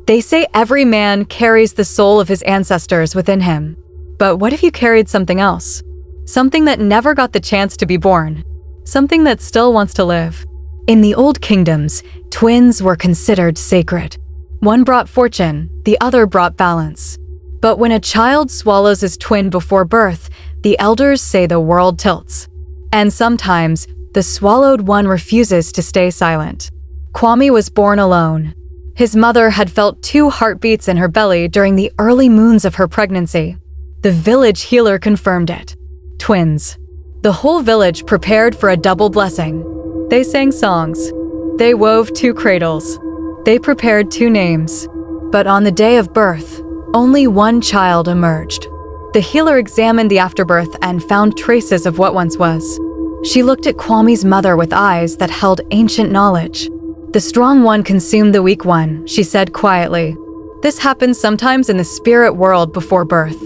They say every man carries the soul of his ancestors within him. But what if you carried something else? Something that never got the chance to be born. Something that still wants to live. In the old kingdoms, twins were considered sacred. One brought fortune, the other brought balance. But when a child swallows his twin before birth, the elders say the world tilts. And sometimes, the swallowed one refuses to stay silent. Kwame was born alone. His mother had felt 2 heartbeats in her belly during the early moons of her pregnancy. The village healer confirmed it. Twins. The whole village prepared for a double blessing. They sang songs. They wove 2 cradles. They prepared 2 names. But on the day of birth, only one child emerged. The healer examined the afterbirth and found traces of what once was. She looked at Kwame's mother with eyes that held ancient knowledge. The strong one consumed the weak one, she said quietly. This happens sometimes in the spirit world before birth.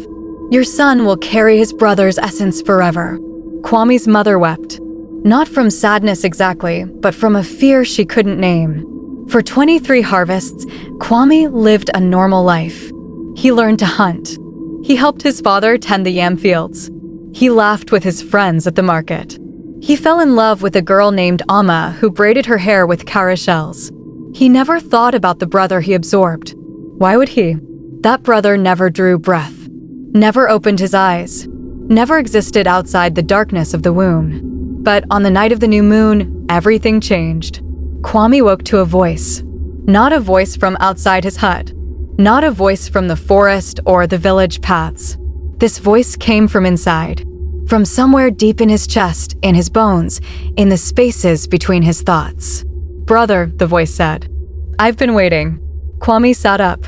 Your son will carry his brother's essence forever. Kwame's mother wept. Not from sadness exactly, but from a fear she couldn't name. For 23 harvests, Kwame lived a normal life. He learned to hunt. He helped his father tend the yam fields. He laughed with his friends at the market. He fell in love with a girl named Amma who braided her hair with cowrie shells. He never thought about the brother he absorbed. Why would he? That brother never drew breath, never opened his eyes, never existed outside the darkness of the womb. But on the night of the new moon, everything changed. Kwame woke to a voice. Not a voice from outside his hut. Not a voice from the forest or the village paths. This voice came from inside. From somewhere deep in his chest, in his bones, in the spaces between his thoughts. Brother, the voice said. I've been waiting. Kwame sat up.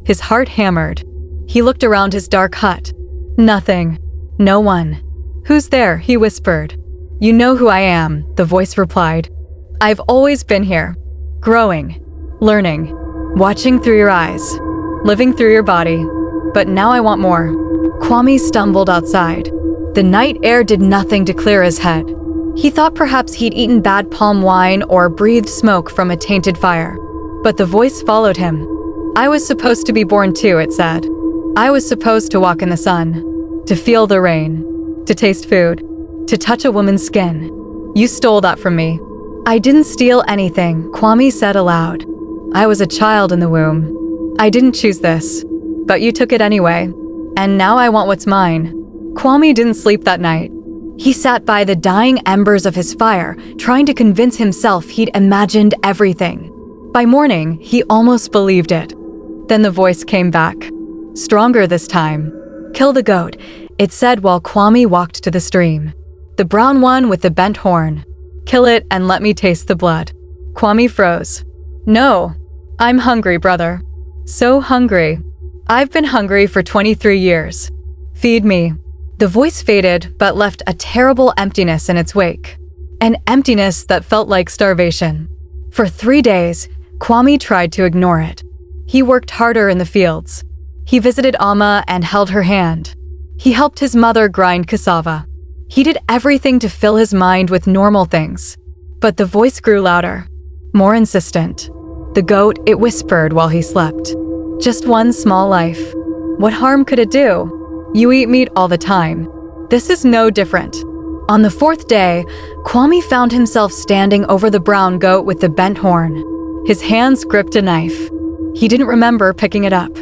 His heart hammered. He looked around his dark hut. Nothing. No one. Who's there? He whispered. You know who I am, the voice replied. I've always been here. Growing. Learning. Watching through your eyes. Living through your body. But now I want more. Kwame stumbled outside. The night air did nothing to clear his head. He thought perhaps he'd eaten bad palm wine or breathed smoke from a tainted fire. But the voice followed him. I was supposed to be born too, it said. I was supposed to walk in the sun, to feel the rain, to taste food, to touch a woman's skin. You stole that from me. I didn't steal anything, Kwame said aloud. I was a child in the womb. I didn't choose this, but you took it anyway. And now I want what's mine. Kwame didn't sleep that night. He sat by the dying embers of his fire, trying to convince himself he'd imagined everything. By morning, he almost believed it. Then the voice came back. Stronger this time. Kill the goat, it said while Kwame walked to the stream. The brown one with the bent horn. Kill it and let me taste the blood. Kwame froze. No, I'm hungry, brother. So hungry. I've been hungry for 23 years. Feed me. The voice faded, but left a terrible emptiness in its wake. An emptiness that felt like starvation. For 3 days, Kwame tried to ignore it. He worked harder in the fields. He visited Amma and held her hand. He helped his mother grind cassava. He did everything to fill his mind with normal things. But the voice grew louder, more insistent. The goat, it whispered while he slept. Just one small life. What harm could it do? You eat meat all the time. This is no different. On the 4th day, Kwame found himself standing over the brown goat with the bent horn. His hands gripped a knife. He didn't remember picking it up.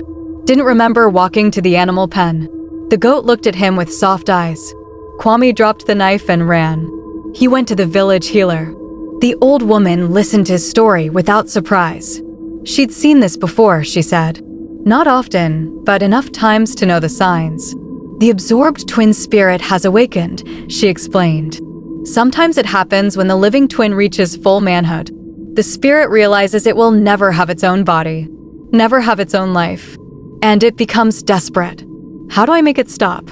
Didn't remember walking to the animal pen. The goat looked at him with soft eyes. Kwame dropped the knife and ran. He went to the village healer. The old woman listened to his story without surprise. She'd seen this before, she said. Not often, but enough times to know the signs. The absorbed twin spirit has awakened, she explained. Sometimes it happens when the living twin reaches full manhood. The spirit realizes it will never have its own body, never have its own life, and it becomes desperate. How do I make it stop?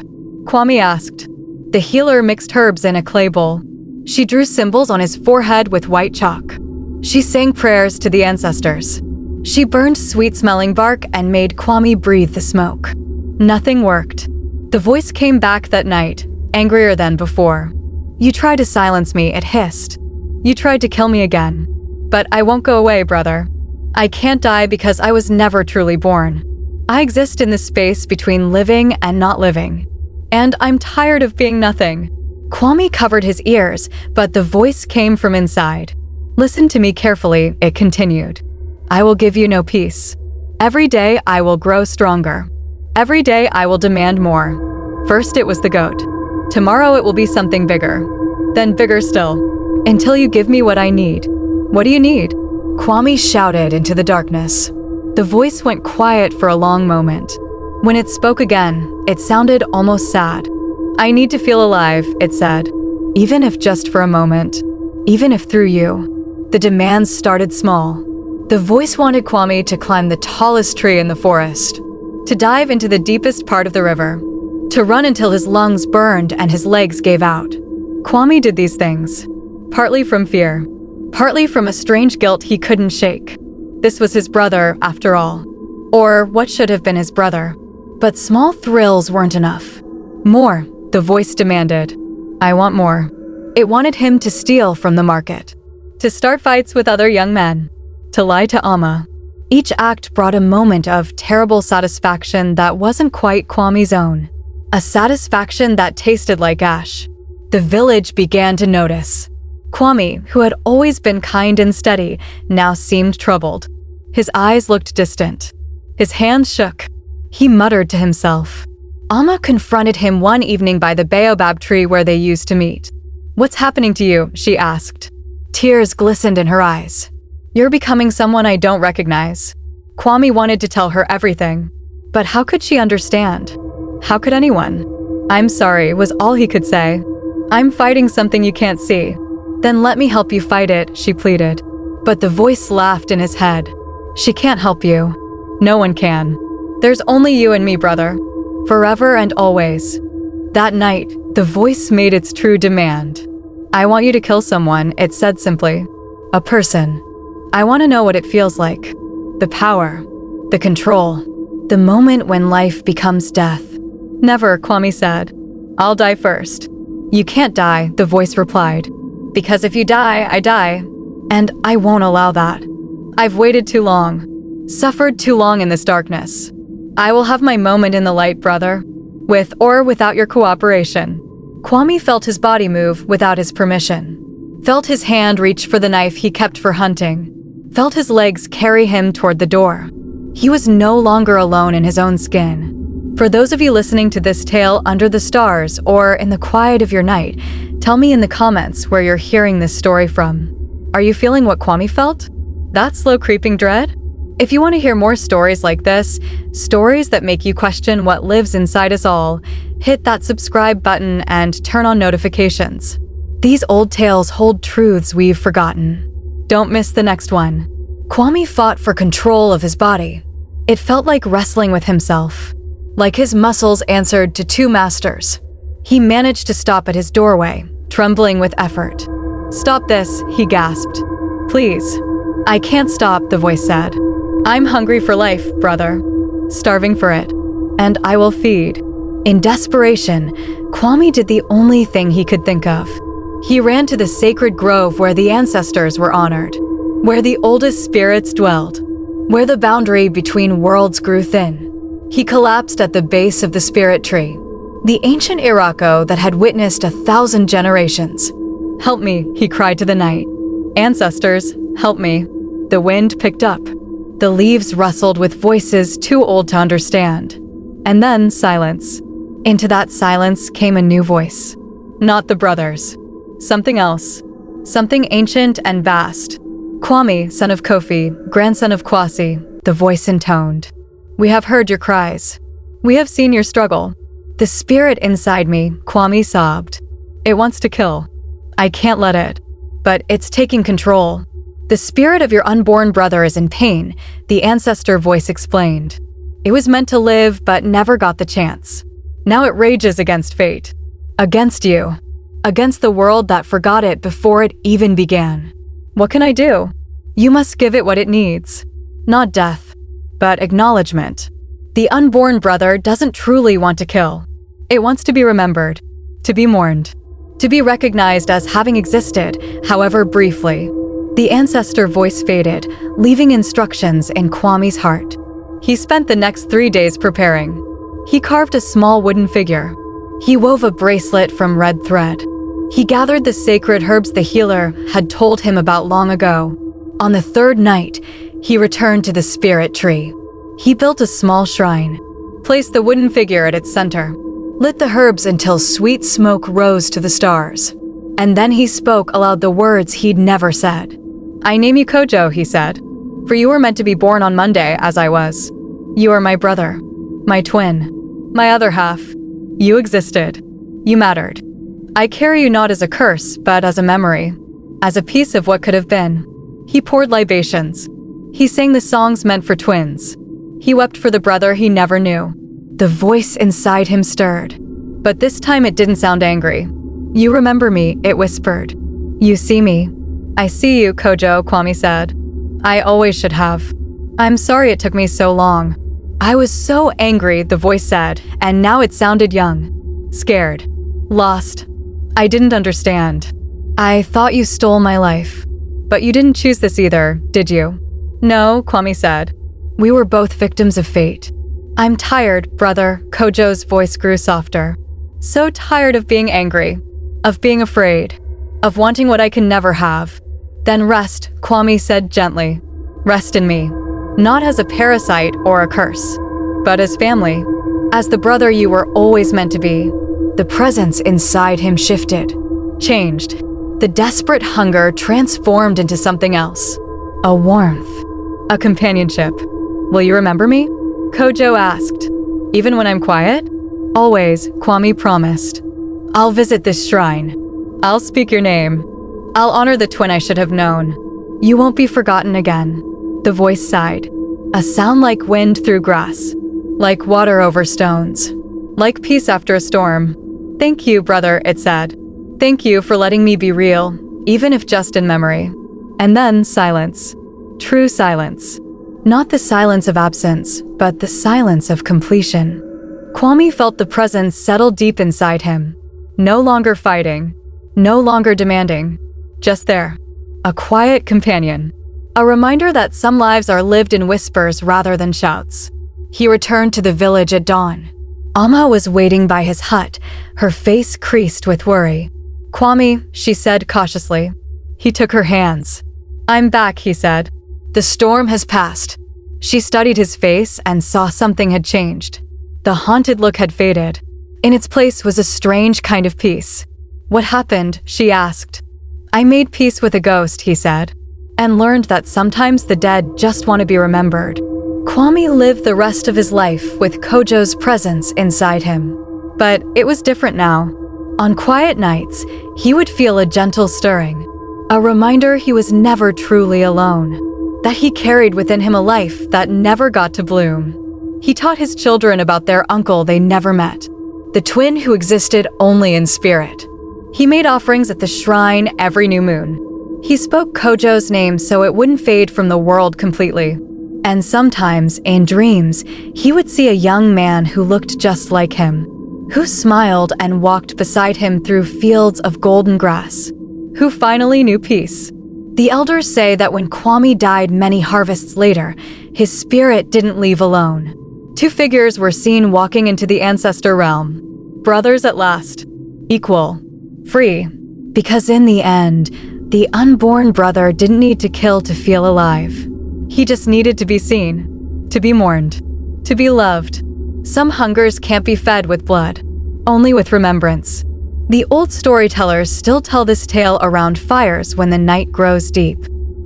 Kwame asked. The healer mixed herbs in a clay bowl. She drew symbols on his forehead with white chalk. She sang prayers to the ancestors. She burned sweet-smelling bark and made Kwame breathe the smoke. Nothing worked. The voice came back that night, angrier than before. You tried to silence me, it hissed. You tried to kill me again. But I won't go away, brother. I can't die because I was never truly born. I exist in the space between living and not living. And I'm tired of being nothing. Kwame covered his ears, but the voice came from inside. Listen to me carefully, it continued. I will give you no peace. Every day I will grow stronger. Every day I will demand more. First it was the goat. Tomorrow it will be something bigger. Then bigger still. Until you give me what I need. What do you need? Kwame shouted into the darkness. The voice went quiet for a long moment. When it spoke again, it sounded almost sad. I need to feel alive, it said. Even if just for a moment. Even if through you. The demands started small. The voice wanted Kwame to climb the tallest tree in the forest. To dive into the deepest part of the river. To run until his lungs burned and his legs gave out. Kwame did these things. Partly from fear. Partly from a strange guilt he couldn't shake. This was his brother, after all. Or what should have been his brother. But small thrills weren't enough. More, the voice demanded. I want more. It wanted him to steal from the market. To start fights with other young men. To lie to Amma. Each act brought a moment of terrible satisfaction that wasn't quite Kwame's own. A satisfaction that tasted like ash. The village began to notice. Kwame, who had always been kind and steady, now seemed troubled. His eyes looked distant. His hands shook. He muttered to himself. Amma confronted him one evening by the baobab tree where they used to meet. What's happening to you? She asked. Tears glistened in her eyes. You're becoming someone I don't recognize. Kwame wanted to tell her everything. But how could she understand? How could anyone? I'm sorry, was all he could say. I'm fighting something you can't see. Then let me help you fight it, she pleaded. But the voice laughed in his head. She can't help you. No one can. There's only you and me, brother. Forever and always. That night, the voice made its true demand. I want you to kill someone, it said simply. A person. I want to know what it feels like. The power. The control. The moment when life becomes death. Never, Kwame said. I'll die first. You can't die, the voice replied. Because if you die, I die. And I won't allow that. I've waited too long. Suffered too long in this darkness. I will have my moment in the light, brother. With or without your cooperation. Kwame felt his body move without his permission. Felt his hand reach for the knife he kept for hunting. Felt his legs carry him toward the door. He was no longer alone in his own skin. For those of you listening to this tale under the stars or in the quiet of your night, tell me in the comments where you're hearing this story from. Are you feeling what Kwame felt? That slow creeping dread? If you want to hear more stories like this, stories that make you question what lives inside us all, hit that subscribe button and turn on notifications. These old tales hold truths we've forgotten. Don't miss the next one. Kwame fought for control of his body. It felt like wrestling with himself. Like his muscles answered to two masters. He managed to stop at his doorway, trembling with effort. Stop this, he gasped. Please. I can't stop, the voice said. I'm hungry for life, brother. Starving for it. And I will feed. In desperation, Kwame did the only thing he could think of. He ran to the sacred grove where the ancestors were honored. Where the oldest spirits dwelled. Where the boundary between worlds grew thin. He collapsed at the base of the spirit tree. The ancient Irako that had witnessed 1,000 generations. Help me, he cried to the night. Ancestors, help me. The wind picked up. The leaves rustled with voices too old to understand. And then silence. Into that silence came a new voice. Not the brothers. Something else. Something ancient and vast. Kwame, son of Kofi, grandson of Kwasi, the voice intoned. We have heard your cries. We have seen your struggle. The spirit inside me, Kwame sobbed. It wants to kill. I can't let it. But it's taking control. The spirit of your unborn brother is in pain, the ancestor voice explained. It was meant to live, but never got the chance. Now it rages against fate. Against you. Against the world that forgot it before it even began. What can I do? You must give it what it needs. Not death, but acknowledgement. The unborn brother doesn't truly want to kill. It wants to be remembered, to be mourned, to be recognized as having existed, however briefly. The ancestor voice faded, leaving instructions in Kwame's heart. He spent the next 3 days preparing. He carved a small wooden figure. He wove a bracelet from red thread. He gathered the sacred herbs the healer had told him about long ago. On the third night, he returned to the spirit tree. He built a small shrine, placed the wooden figure at its center, lit the herbs until sweet smoke rose to the stars. And then he spoke aloud the words he'd never said. "I name you Kojo," he said, "for you were meant to be born on Monday, as I was. You are my brother, my twin, my other half. You existed. You mattered. I carry you not as a curse, but as a memory, as a piece of what could have been." He poured libations. He sang the songs meant for twins. He wept for the brother he never knew. The voice inside him stirred. But this time it didn't sound angry. "You remember me," it whispered. "You see me." "I see you, Kojo," Kwame said. "I always should have. I'm sorry it took me so long." "I was so angry," the voice said, and now it sounded young. "Scared. Lost. I didn't understand. I thought you stole my life. But you didn't choose this either, did you?" "No," Kwame said. "We were both victims of fate." "I'm tired, brother," Kojo's voice grew softer. "So tired of being angry, of being afraid, of wanting what I can never have." "Then rest," Kwame said gently. "Rest in me. Not as a parasite or a curse, but as family. As the brother you were always meant to be." The presence inside him shifted, changed. The desperate hunger transformed into something else. A warmth. A companionship. "Will you remember me?" Kojo asked. "Even when I'm quiet?" "Always," Kwame promised. "I'll visit this shrine. I'll speak your name. I'll honor the twin I should have known. You won't be forgotten again." The voice sighed. A sound like wind through grass. Like water over stones. Like peace after a storm. "Thank you, brother," it said. "Thank you for letting me be real, even if just in memory." And then silence. True silence. Not the silence of absence, but the silence of completion. Kwame felt the presence settle deep inside him. No longer fighting. No longer demanding. Just there. A quiet companion. A reminder that some lives are lived in whispers rather than shouts. He returned to the village at dawn. Amma was waiting by his hut, her face creased with worry. "Kwame," she said cautiously. He took her hands. "I'm back," he said. "The storm has passed." She studied his face and saw something had changed. The haunted look had faded. In its place was a strange kind of peace. "What happened?" she asked. "I made peace with a ghost," he said, and learned that sometimes the dead just want to be remembered. Kwame lived the rest of his life with Kojo's presence inside him. But it was different now. On quiet nights, he would feel a gentle stirring, a reminder he was never truly alone, that he carried within him a life that never got to bloom. He taught his children about their uncle they never met, the twin who existed only in spirit. He made offerings at the shrine every new moon. He spoke Kojo's name so it wouldn't fade from the world completely. And sometimes, in dreams, he would see a young man who looked just like him, who smiled and walked beside him through fields of golden grass, who finally knew peace. The elders say that when Kwame died many harvests later, his spirit didn't leave alone. Two figures were seen walking into the ancestor realm. Brothers at last. Equal. Free. Because in the end, the unborn brother didn't need to kill to feel alive. He just needed to be seen, to be mourned, to be loved. Some hungers can't be fed with blood, only with remembrance. The old storytellers still tell this tale around fires when the night grows deep.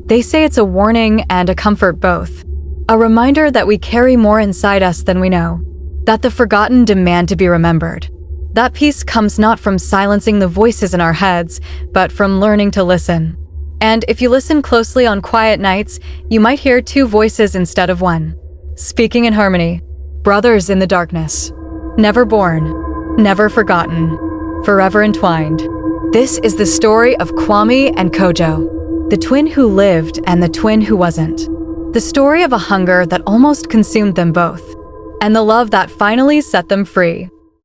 They say it's a warning and a comfort both. A reminder that we carry more inside us than we know, that the forgotten demand to be remembered. That peace comes not from silencing the voices in our heads, but from learning to listen. And if you listen closely on quiet nights, you might hear two voices instead of one, speaking in harmony, brothers in the darkness, never born, never forgotten, forever entwined. This is the story of Kwame and Kojo, the twin who lived and the twin who wasn't. The story of a hunger that almost consumed them both, and the love that finally set them free.